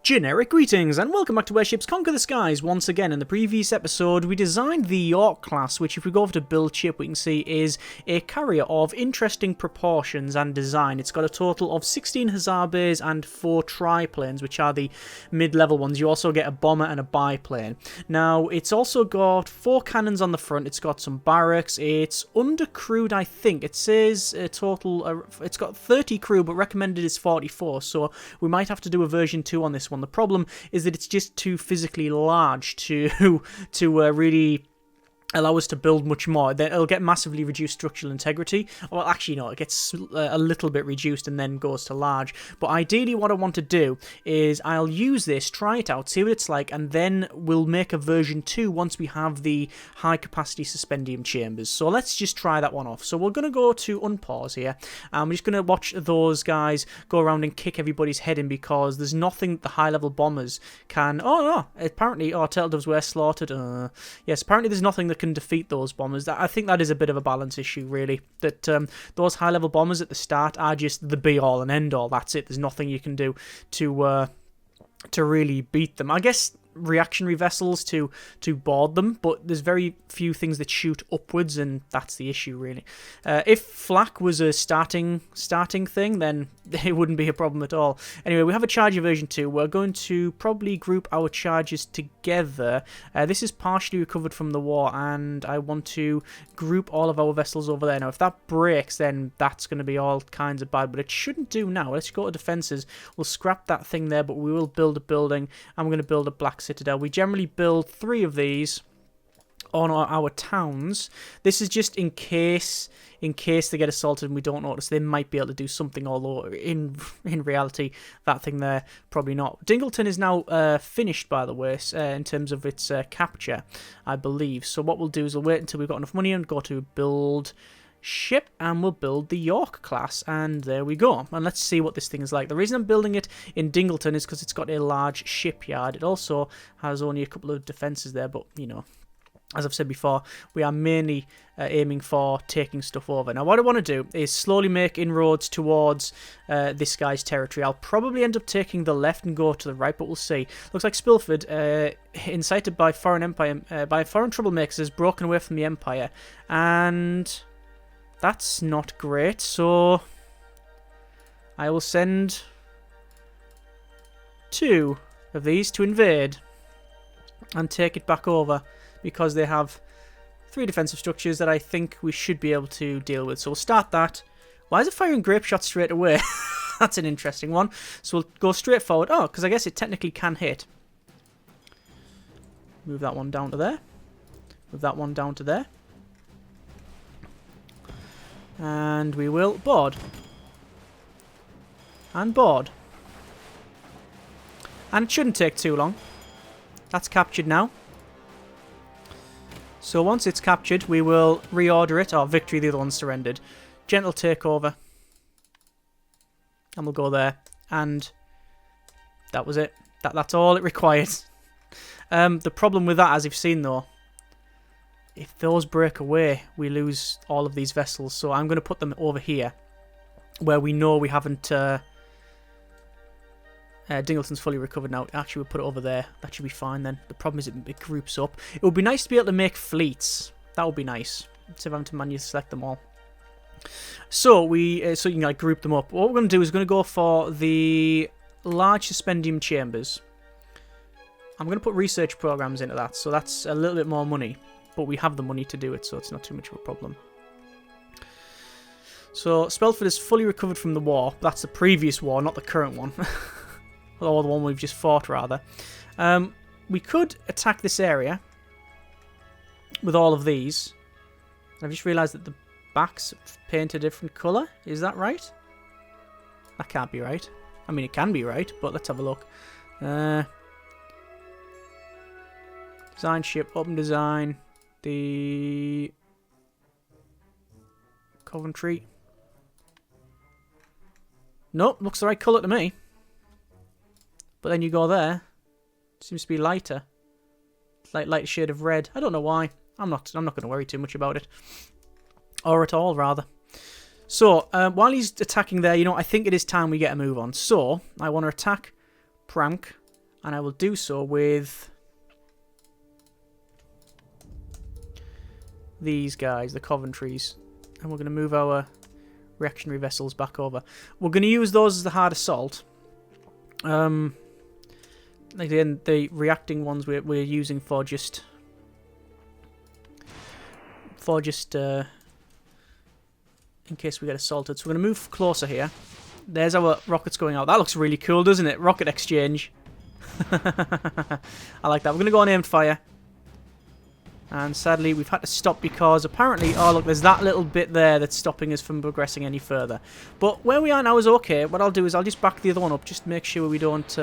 Generic greetings and welcome back to Airships Conquer the Skies. Once again, in the previous episode we designed the York class, which if we go over to build ship we can see is a carrier of interesting proportions and design. It's got a total of 16 hussar bays and 4 triplanes, which are the mid-level ones. You also get a bomber and a biplane. Now it's also got 4 cannons on the front, it's got some barracks, it's undercrewed I think. It says a total, it's got 30 crew but recommended is 44, so we might have to do a version 2 on this one. The problem is that it's just too physically large to really allow us to build much more. It'll get massively reduced structural integrity. Well, actually, no, it gets a little bit reduced and then goes to large. But ideally, what I want to do is I'll use this, try it out, see what it's like, and then we'll make a version 2 once we have the high-capacity suspendium chambers. So let's just try that one off. So we're going to go to unpause here. I'm just going to watch those guys go around and kick everybody's head in because there's nothing the high-level bombers can... Oh, no, apparently... Oh, turtle doves were slaughtered. Yes, apparently there's nothing that can defeat those bombers. I think that is a bit of a balance issue, really. That those high-level bombers at the start are just the be-all and end-all. That's it. There's nothing you can do to really beat them. I guess reactionary vessels to board them, but there's very few things that shoot upwards, and that's the issue, really. If flak was a starting thing, then it wouldn't be a problem at all. Anyway, we have a charger version 2. We're going to probably group our charges together. This is partially recovered from the war, and I want to group all of our vessels over there. Now, if that breaks, then that's going to be all kinds of bad, but it shouldn't do now. Let's go to defenses. We'll scrap that thing there, but we will build a building. I'm going to build a black citadel. We generally build 3 of these on our towns. This is just in case they get assaulted and we don't notice. They might be able to do something, although in reality that thing there probably not. Dingleton is now finished, by the way, in terms of its capture, I believe. So what we'll do is we'll wait until we've got enough money and go to build ship, and we'll build the York class, and there we go. And let's see what this thing is like. The reason I'm building it in Dingleton is because it's got a large shipyard. It also has only a couple of defences there, but you know, as I've said before, we are mainly aiming for taking stuff over. Now, what I want to do is slowly make inroads towards this guy's territory. I'll probably end up taking the left and go to the right, but we'll see. Looks like Spilford, incited by foreign troublemakers, has broken away from the Empire, and that's not great. So I will send 2 of these to invade and take it back over, because they have 3 defensive structures that I think we should be able to deal with. So we'll start that. Why is it firing grape shots straight away? That's an interesting one. So we'll go straight forward. Oh, because I guess it technically can hit. Move that one down to there. Move that one down to there. And we will board. And board. And it shouldn't take too long. That's captured now. So once it's captured, we will reorder it. Oh, victory, the other one surrendered. Gentle takeover. And we'll go there. And that was it. That's all it requires. The problem with that, as you've seen though, if those break away, we lose all of these vessels. So I'm going to put them over here, where we know we haven't... Dingleton's fully recovered now. Actually, we'll put it over there. That should be fine then. The problem is it groups up. It would be nice to be able to make fleets. That would be nice, instead of having to manually select them all. So you can like group them up. What we're going to do is we're going to go for the large suspendium chambers. I'm going to put research programs into that, so that's a little bit more money. But we have the money to do it, so it's not too much of a problem. So Spelford is fully recovered from the war. That's the previous war, not the current one. Or the one we've just fought, rather. We could attack this area with all of these. I've just realised that the backs paint a different colour. Is that right? That can't be right. I mean, it can be right, but let's have a look. Design ship, open design. The Coventry. Nope, looks the right colour to me. But then you go there, it seems to be lighter. Light shade of red. I don't know why. I'm not going to worry too much about it. Or at all, rather. So, while he's attacking there, you know, I think it is time we get a move on. So, I want to attack Prank And I will do so with these guys, the Coventries. And we're going to move our reactionary vessels back over. We're going to use those as the hard assault. Again, the reacting ones we're using for just in case we get assaulted. So we're going to move closer here. There's our rockets going out. That looks really cool, doesn't it? Rocket exchange. I like that. We're going to go on aimed fire. And sadly, we've had to stop because apparently... Oh, look, there's that little bit there that's stopping us from progressing any further. But where we are now is okay. What I'll do is I'll just back the other one up. Just to make sure we don't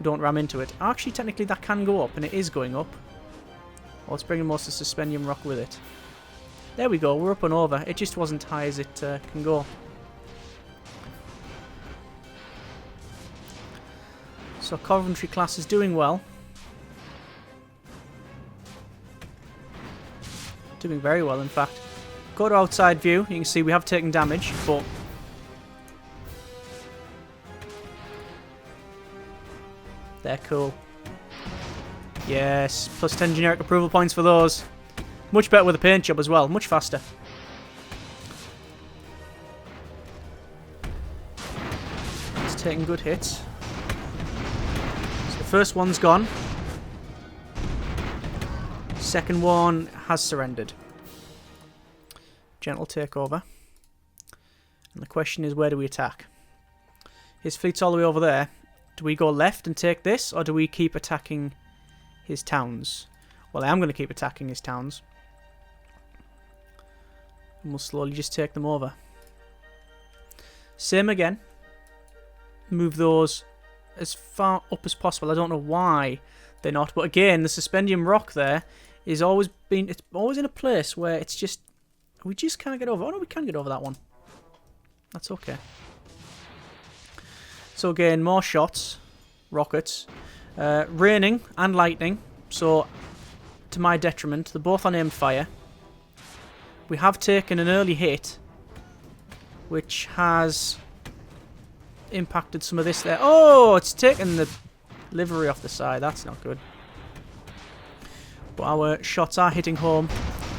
ram into it. Actually, technically, that can go up. And it is going up. Well, it's bringing most of the suspendium rock with it. There we go. We're up and over. It just wasn't high as it can go. So Coventry class is doing well. Doing very well, in fact. Go to outside view. You can see we have taken damage, but... They're cool. Yes, plus 10 generic approval points for those. Much better with a paint job as well. Much faster. It's taking good hits. So the first one's gone. Second one has surrendered. Gentle takeover. And the question is, where do we attack? His fleet's all the way over there. Do we go left and take this, or do we keep attacking his towns? Well, I am going to keep attacking his towns. And we'll slowly just take them over. Same again. Move those as far up as possible. I don't know why they're not, but again, the suspendium rock there is always been... It's always in a place where it's just... We just can't get over. Oh no, we can get over that one. That's okay. So again, more shots. Rockets. Raining and lightning. So, to my detriment, they're both on aimed fire. We have taken an early hit, which has impacted some of this there. Oh, it's taken the livery off the side. That's not good. But our shots are hitting home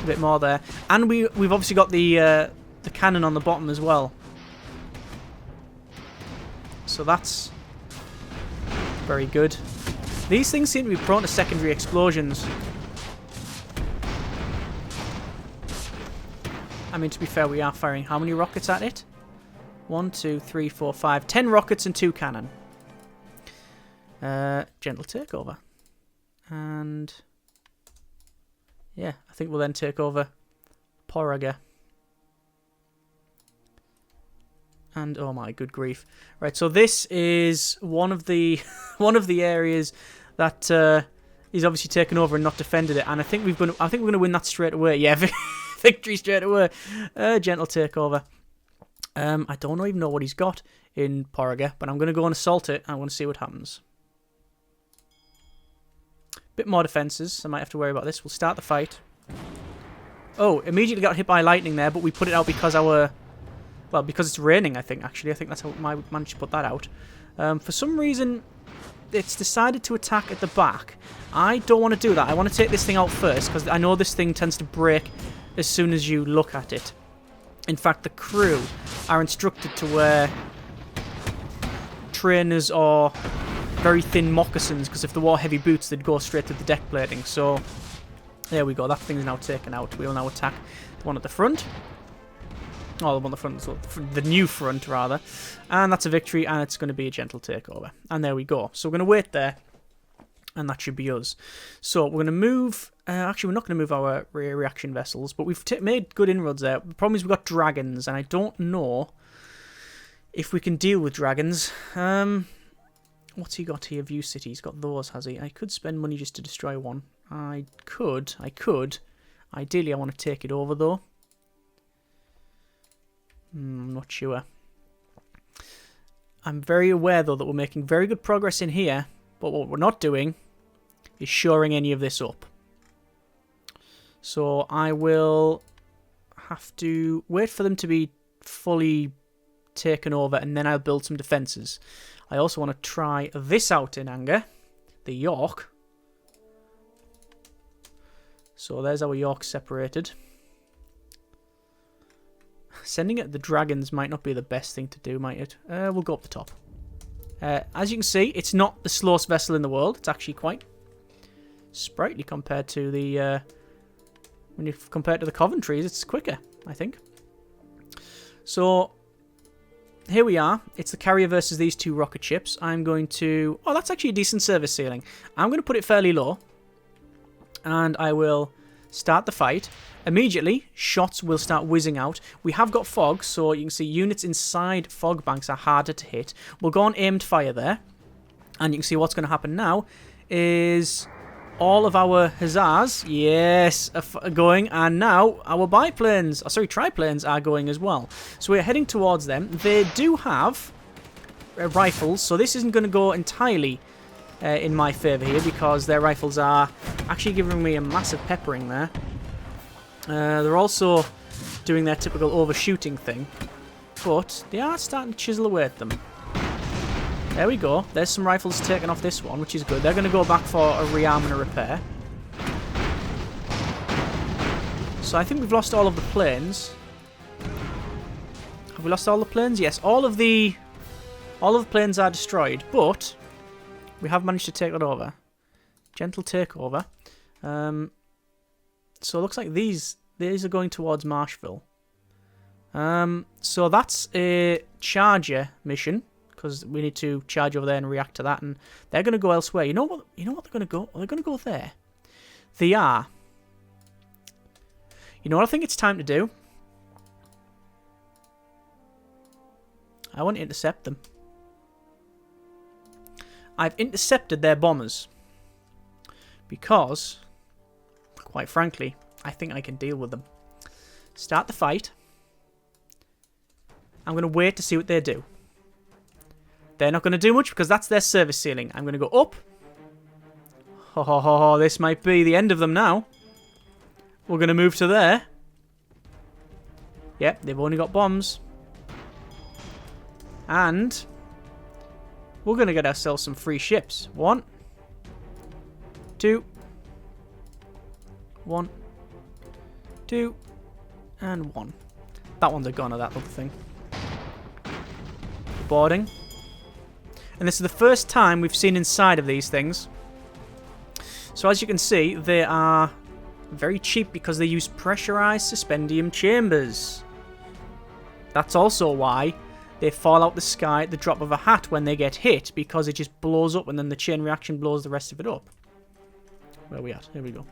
a bit more there. And we've obviously got the cannon on the bottom as well. So that's very good. These things seem to be prone to secondary explosions. I mean, to be fair, we are firing how many rockets at it? 1, 2, 3, 4, 5. 10 rockets and 2 cannon. Gentle takeover. And... yeah, I think we'll then take over Paraga. And oh my good grief. Right, so this is one of the areas that he's obviously taken over and not defended it, and I think we're gonna win that straight away. Yeah, victory straight away. Gentle takeover. I don't even know what he's got in Paraga, but I'm gonna go and assault it and I want to see what happens. Bit more defenses. I might have to worry about this. We'll start the fight. Oh, immediately got hit by lightning there, but we put it out because because it's raining, I think, actually. I think that's how we managed to put that out. For some reason, it's decided to attack at the back. I don't want to do that. I want to take this thing out first, because I know this thing tends to break as soon as you look at it. In fact, the crew are instructed to wear trainers or very thin moccasins, because if they wore heavy boots, they'd go straight to the deck plating. So, there we go. That thing's now taken out. We will now attack the one at the front. Oh, the one at the front, so the new front, rather. And that's a victory, and it's going to be a gentle takeover. And there we go. So we're going to wait there, and that should be us. So we're going to move... actually, we're not going to move our reaction vessels, but we've made good inroads there. The problem is we've got dragons, and I don't know if we can deal with dragons. What's he got here? View City. He's got those, has he? I could spend money just to destroy one. I could. Ideally, I want to take it over, though. I'm not sure. I'm very aware, though, that we're making very good progress in here, but what we're not doing is shoring any of this up. So I will have to wait for them to be fully taken over, and then I'll build some defences. I also want to try this out in anger. The York. So there's our York separated. Sending it at the dragons might not be the best thing to do, might it? We'll go up the top. As you can see, it's not the slowest vessel in the world. It's actually quite sprightly compared to the... when you compare it to the Coventries, it's quicker, I think. So, here we are. It's the carrier versus these two rocket ships. I'm going to... Oh, that's actually a decent service ceiling. I'm going to put it fairly low. And I will start the fight. Immediately, shots will start whizzing out. We have got fog, so you can see units inside fog banks are harder to hit. We'll go on aimed fire there. And you can see what's going to happen now is all of our hussars, yes, are going. And now our biplanes, triplanes are going as well. So we're heading towards them. They do have rifles, so this isn't going to go entirely in my favour here because their rifles are actually giving me a massive peppering there. They're also doing their typical overshooting thing, but they are starting to chisel away at them. There we go. There's some rifles taken off this one, which is good. They're going to go back for a rearm and a repair. So I think we've lost all of the planes. Have we lost all the planes? Yes, all of the planes are destroyed, but we have managed to take it over. Gentle takeover. So it looks like these are going towards Marshville. So that's a charger mission because we need to charge over there and react to that, and they're going to go elsewhere. You know what? They're going to go. They're going to go there. They are. You know what I think it's time to do? I want to intercept them. I've intercepted their bombers because, quite frankly, I think I can deal with them. Start the fight. I'm going to wait to see what they do. They're not going to do much because that's their service ceiling. I'm going to go up. Ho ho ho ho, this might be the end of them now. We're going to move to there. Yep, they've only got bombs. And we're going to get ourselves some free ships. 1, 2, 1, 2, and 1. That one's a goner, that little thing. Boarding. And this is the first time we've seen inside of these things. So as you can see, they are very cheap because they use pressurized suspendium chambers. That's also why they fall out the sky at the drop of a hat when they get hit, because it just blows up and then the chain reaction blows the rest of it up. Where are we at? Here we go.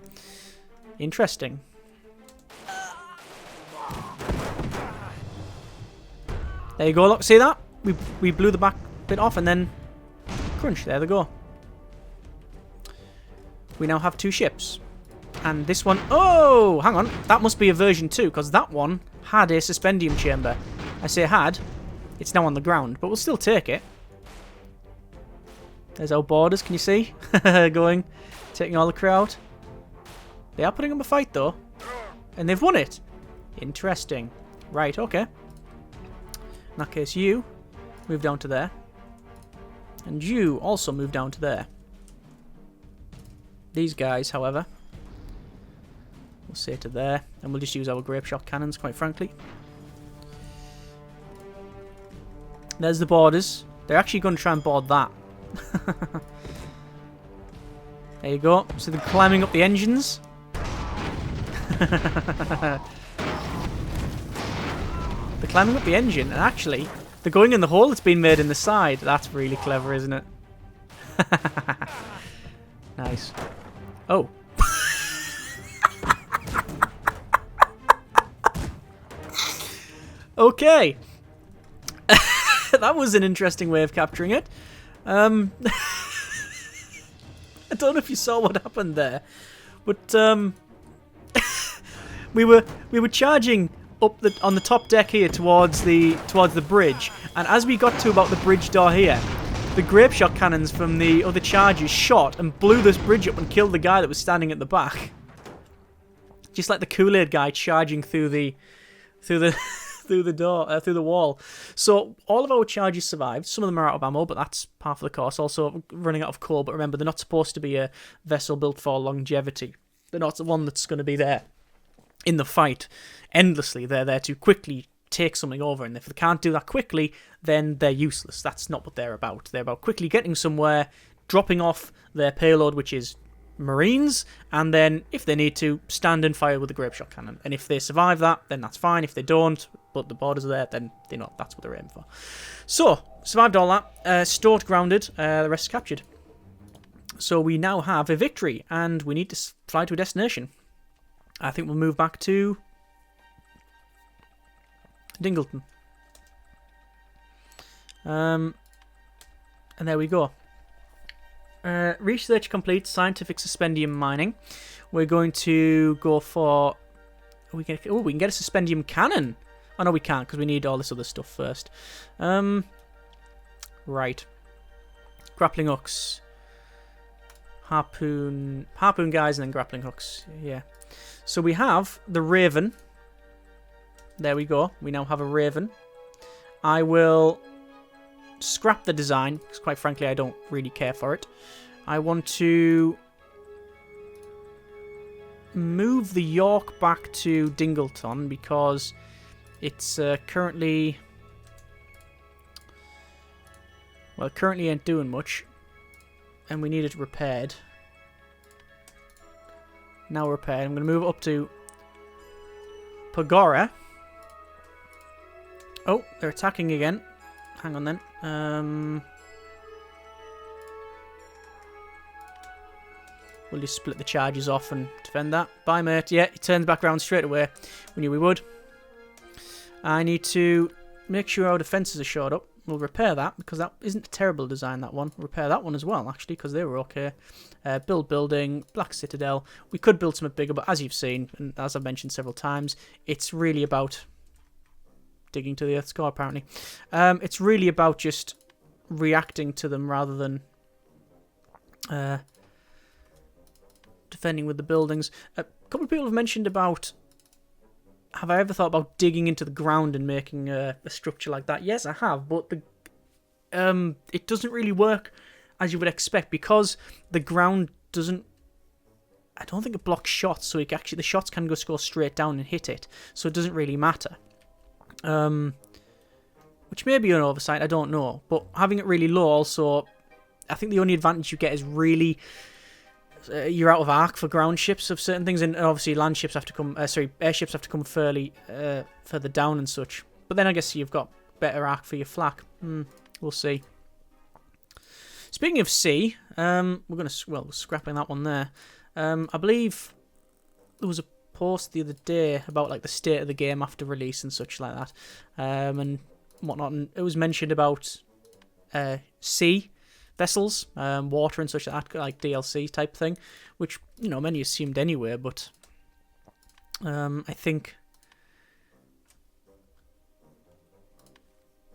Interesting. There you go, look, see that? We blew the back bit off and then crunch, there they go. We now have 2 ships. And this one, oh, hang on, that must be a version 2, because that one had a suspendium chamber. I say had, it's now on the ground, but we'll still take it. There's our boarders, can you see? Going, taking all the crew out. They are putting up a fight though, and they've won it. Interesting. Right, okay. In that case, you move down to there. And you also move down to there. These guys, however, we'll say to there, and we'll just use our grape shot cannons, quite frankly. There's the boarders. They're actually going to try and board that. There you go. So they're climbing up the engines. They're climbing up the engine, and actually, they're going in the hole that's been made in the side. That's really clever, isn't it? Nice. Oh. Okay. That was an interesting way of capturing it. I don't know if you saw what happened there, but we were charging up on the top deck here towards the bridge, and as we got to about the bridge door here, the grape shot cannons from the other charges shot and blew this bridge up and killed the guy that was standing at the back. Just like the Kool-Aid guy charging through the through the door, through the wall. So all of our charges survived. Some of them are out of ammo, but that's part of the course. Also running out of coal, but remember, they're not supposed to be a vessel built for longevity. They're not the one that's going to be there in the fight endlessly. They're there to quickly take something over, and if they can't do that quickly, then they're useless. That's not what they're about. They're about quickly getting somewhere, dropping off their payload, which is Marines, and then, if they need to, stand and fire with the grape shot cannon. And if they survive that, then that's fine. If they don't, but the borders are there, then they know that's what they're aiming for. So, survived all that. Stored, grounded, the rest is captured. So we now have a victory, and we need to fly to a destination. I think we'll move back to Dingleton. And there we go. Research complete, scientific suspendium mining. We're going to go for... we can get a suspendium cannon. Oh, no, we can't, because we need all this other stuff first. Right. Grappling hooks. Harpoon guys, and then grappling hooks. Yeah. So we have the Raven. There we go. We now have a Raven. I will scrap the design, because quite frankly I don't really care for it. I want to move the York back to Dingleton, because it's currently... well, it currently ain't doing much, and we need it repaired. Now repaired. I'm going to move it up to Paraga. Oh, they're attacking again. Hang on then. We'll just split the charges off and defend that. Bye, mate. Yeah, he turns back around straight away. We knew we would. I need to make sure our defences are shored up. We'll repair that, because that isn't a terrible design, that one. We'll repair that one as well, actually, because they were okay. Build building, Black Citadel. We could build something bigger, but as you've seen, and as I've mentioned several times, it's really about... digging to the Earth's core, apparently. It's really about just reacting to them rather than defending with the buildings. A couple of people have mentioned about, have I ever thought about digging into the ground and making a structure like that? Yes, I have, but it doesn't really work as you would expect, because the ground doesn't... I don't think it blocks shots, so it actually, the shots can just go straight down and hit it, so it doesn't really matter. Which may be an oversight, I don't know. But having it really low also, I think the only advantage you get is really you're out of arc for ground ships of certain things, and obviously land ships have to come, airships have to come fairly further down and such. But then I guess you've got better arc for your flak. We'll see. Speaking of sea, we're scrapping that one there. I believe there was a post the other day about like the state of the game after release and such like that, and whatnot, and it was mentioned about sea vessels, water and such like that, like DLC type thing, which, you know, many assumed anyway, but I think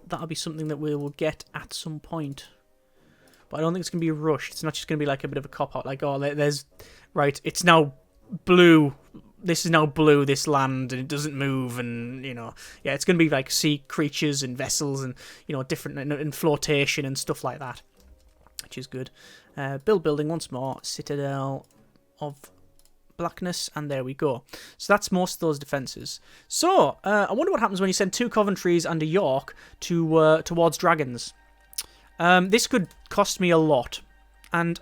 that'll be something that we will get at some point. But I don't think it's going to be rushed. It's not just going to be like a bit of a cop-out, like, oh, there's... right, it's now blue. This is now blue, this land, and it doesn't move, and, you know... yeah, it's going to be like sea creatures and vessels and, you know, different... and flotation and stuff like that, which is good. Building once more. Citadel of Blackness, and there we go. So that's most of those defences. So, I wonder what happens when you send 2 Coventries and a York to towards dragons. This could cost me a lot. And,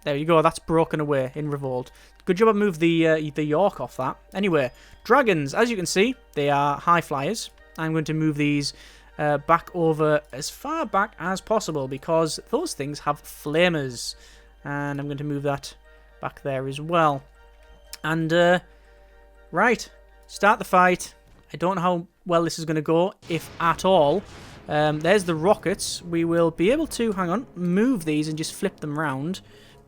there you go, that's broken away in revolt. Good job I moved the York off that. Anyway, dragons, as you can see, they are high flyers. I'm going to move these back over as far back as possible, because those things have flamers. And I'm going to move that back there as well. And, right, start the fight. I don't know how well this is going to go, if at all. There's the rockets. We will be able to, hang on, move these and just flip them round.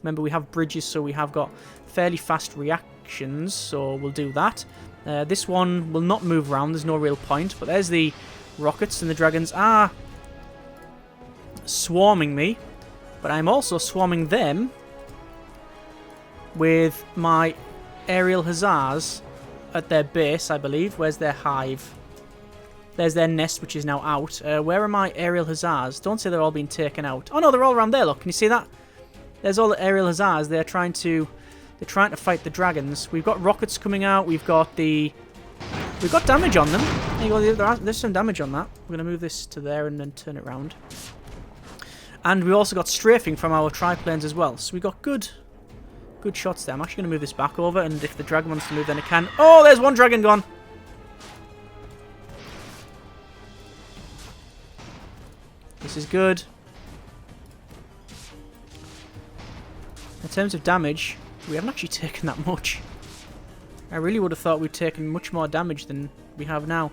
Remember, we have bridges, so we have got fairly fast reactions, so we'll do that. This one will not move around, there's no real point, but there's the rockets, and the dragons are swarming me, but I'm also swarming them with my aerial hussars at their base, I believe. Where's their hive? There's their nest, which is now out. Where are my aerial hussars? Don't say they're all being taken out. Oh no, they're all around there. Look, can you see that? There's all the aerial hussars. They're trying to fight the dragons. We've got rockets coming out. We've got damage on them. There you go. There's some damage on that. We're gonna move this to there and then turn it around. And we also got strafing from our triplanes as well. So we got good shots there. I'm actually gonna move this back over, and if the dragon wants to move, then it can. Oh, there's one dragon gone. This is good. In terms of damage, we haven't actually taken that much. I really would have thought we'd taken much more damage than we have now.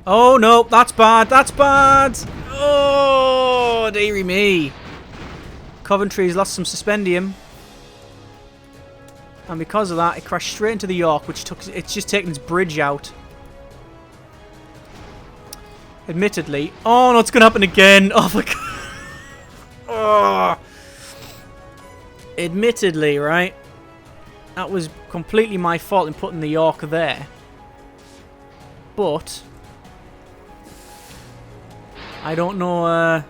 Oh no, that's bad, that's bad! Oh, dearie me. Coventry's lost some suspendium. And because of that, it crashed straight into the York, it's just taken its bridge out. Admittedly. Oh no, it's gonna happen again. Oh my god. Oh. Admittedly, right? That was completely my fault in putting the York there. But I don't know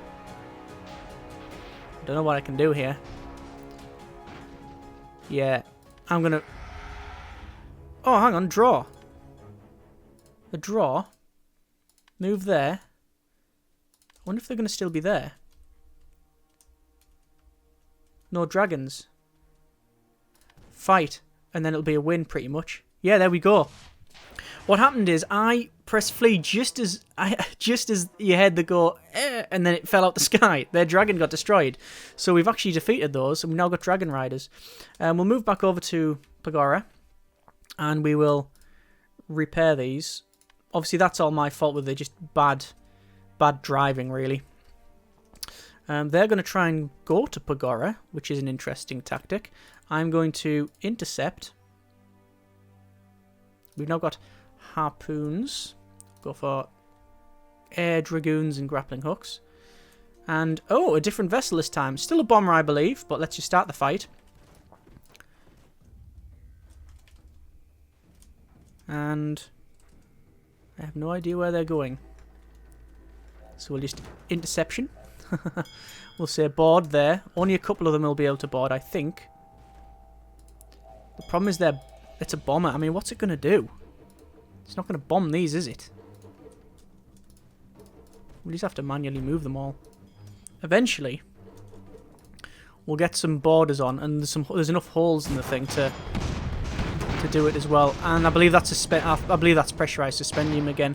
what I can do here. Yeah. I'm gonna... Oh, hang on, draw. A draw. Move there. I wonder if they're going to still be there. No dragons. Fight. And then it'll be a win, pretty much. Yeah, there we go. What happened is I pressed flee just as you heard the go, and then it fell out the sky. Their dragon got destroyed. So we've actually defeated those, and we've now got dragon riders. We'll move back over to Paraga, and we will repair these. Obviously, that's all my fault with it. Just bad driving, really. They're going to try and go to Paraga, which is an interesting tactic. I'm going to intercept. We've now got harpoons. Go for air dragoons and grappling hooks. And, oh, a different vessel this time. Still a bomber, I believe, but let's just start the fight. And I have no idea where they're going. So we'll just interception. We'll say board there. Only a couple of them will be able to board, I think. The problem is it's a bomber. I mean, what's it going to do? It's not going to bomb these, is it? We'll just have to manually move them all. Eventually, we'll get some borders on, and there's enough holes in the thing to do it as well. And I believe that's pressurized suspendium again.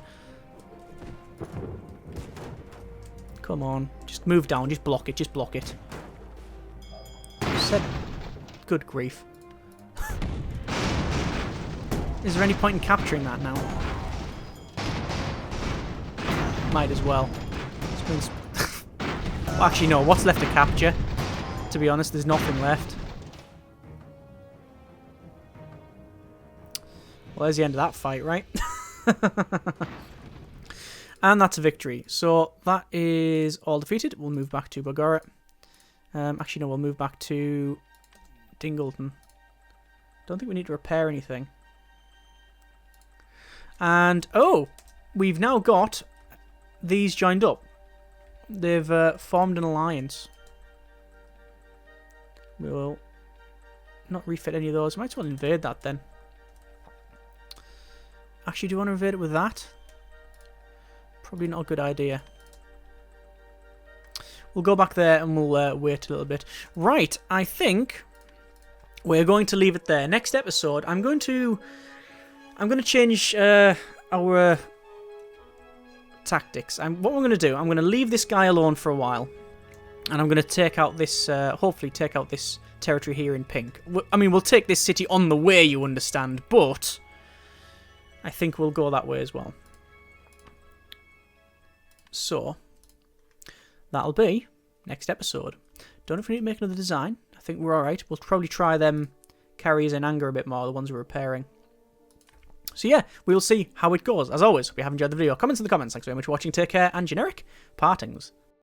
Come on, just move down, just block it, just block it. Good grief. Is there any point in capturing that now? Might as well. Well, actually, no. What's left to capture? To be honest, there's nothing left. Well, there's the end of that fight, right? And that's a victory. So that is all defeated. We'll move back to Paraga. Actually, no. We'll move back to Dingleton. Don't think we need to repair anything. And, oh, we've now got these joined up. They've formed an alliance. We will not refit any of those. Might as well invade that then. Actually, do you want to invade it with that? Probably not a good idea. We'll go back there and we'll wait a little bit. Right, I think we're going to leave it there. Next episode, I'm going to change our tactics. What we're going to do, I'm going to leave this guy alone for a while, and I'm going to take out this, hopefully take out this territory here in pink. I mean, we'll take this city on the way, you understand, but I think we'll go that way as well. So, that'll be next episode. Don't know if we need to make another design. I think we're alright. We'll probably try them carriers in anger a bit more, the ones we're repairing. So yeah, we will see how it goes. As always, if you have enjoyed the video, comments in the comments. Thanks very much for watching. Take care, and generic partings.